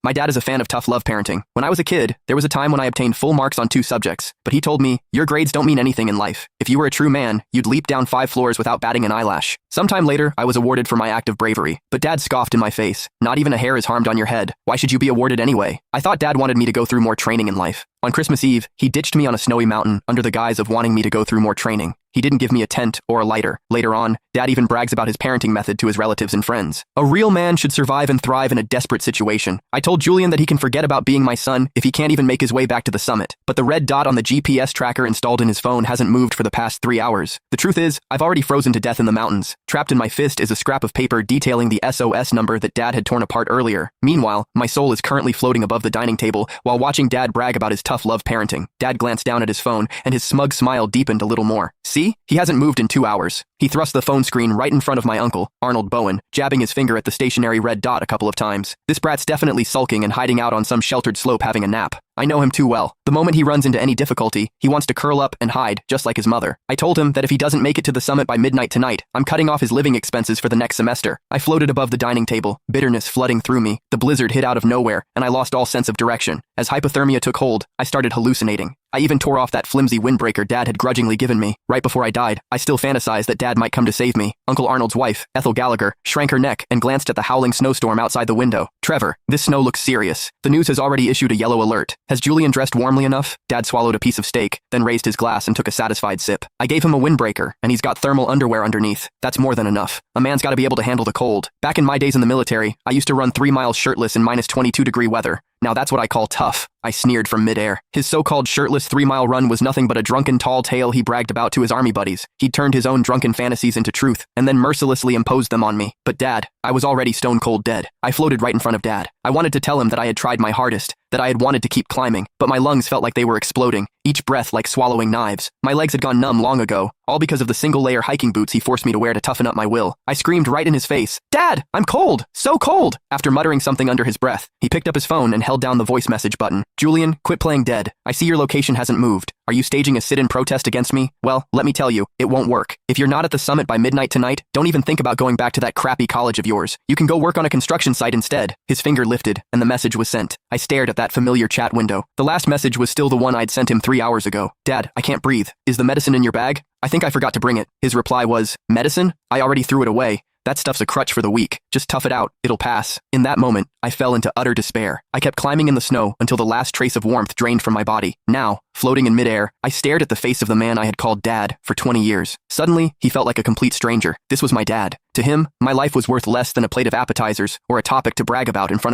My dad is a fan of tough love parenting. When I was a kid, there was a time when I obtained full marks on 2 subjects, but he told me, your grades don't mean anything in life. If you were a true man, you'd leap down 5 floors without batting an eyelash. Sometime later, I was awarded for my act of bravery, but Dad scoffed in my face. Not even a hair is harmed on your head. Why should you be awarded anyway? I thought Dad wanted me to go through more training in life. On Christmas Eve, he ditched me on a snowy mountain under the guise of wanting me to go through more training. He didn't give me a tent or a lighter. Later on, Dad even brags about his parenting method to his relatives and friends. A real man should survive and thrive in a desperate situation. I told Julian that he can forget about being my son if he can't even make his way back to the summit. But the red dot on the GPS tracker installed in his phone hasn't moved for the past 3 hours. The truth is, I've already frozen to death in the mountains. Trapped in my fist is a scrap of paper detailing the SOS number that Dad had torn apart earlier. Meanwhile, my soul is currently floating above the dining table while watching Dad brag about his tough love parenting. Dad glanced down at his phone, and his smug smile deepened a little more. See? He hasn't moved in 2 hours. He thrust the phone screen right in front of my uncle, Arnold Bowen, jabbing his finger at the stationary red dot a couple of times. This brat's definitely sulking and hiding out on some sheltered slope having a nap. I know him too well. The moment he runs into any difficulty, he wants to curl up and hide, just like his mother. I told him that if he doesn't make it to the summit by midnight tonight, I'm cutting off his living expenses for the next semester. I floated above the dining table, bitterness flooding through me. The blizzard hit out of nowhere, and I lost all sense of direction. As hypothermia took hold, I started hallucinating. I even tore off that flimsy windbreaker Dad had grudgingly given me. Right before I died, I still fantasized that Dad might come to save me. Uncle Arnold's wife, Ethel Gallagher, shrank her neck and glanced at the howling snowstorm outside the window. Trevor, this snow looks serious. The news has already issued a yellow alert. Has Julian dressed warmly enough? Dad swallowed a piece of steak, then raised his glass and took a satisfied sip. I gave him a windbreaker, and he's got thermal underwear underneath. That's more than enough. A man's gotta be able to handle the cold. Back in my days in the military, I used to run 3 miles shirtless in minus 22-degree weather. Now that's what I call tough. I sneered from midair. His so-called shirtless 3-mile run was nothing but a drunken tall tale he bragged about to his army buddies. He'd turned his own drunken fantasies into truth, and then mercilessly imposed them on me. But Dad, I was already stone cold dead. I floated right in front of Dad. I wanted to tell him that I had tried my hardest, that I had wanted to keep climbing, but my lungs felt like they were exploding, each breath like swallowing knives. My legs had gone numb long ago, all because of the single-layer hiking boots he forced me to wear to toughen up my will. I screamed right in his face, "Dad, I'm cold! So cold!" After muttering something under his breath, he picked up his phone and held down the voice message button. "Julian, quit playing dead. I see your location hasn't moved. Are you staging a sit-in protest against me? Well, let me tell you, it won't work. If you're not at the summit by midnight tonight, don't even think about going back to that crappy college of yours. You can go work on a construction site instead." His finger lifted, and the message was sent. I stared at that familiar chat window. The last message was still the one I'd sent him 3 hours ago. "Dad, I can't breathe. Is the medicine in your bag? I think I forgot to bring it." His reply was, "Medicine? I already threw it away. That stuff's a crutch for the weak. Just tough it out. It'll pass." In that moment, I fell into utter despair. I kept climbing in the snow until the last trace of warmth drained from my body. Now, floating in midair, I stared at the face of the man I had called Dad for 20 years. Suddenly, he felt like a complete stranger. This was my dad. To him, my life was worth less than a plate of appetizers or a topic to brag about in front of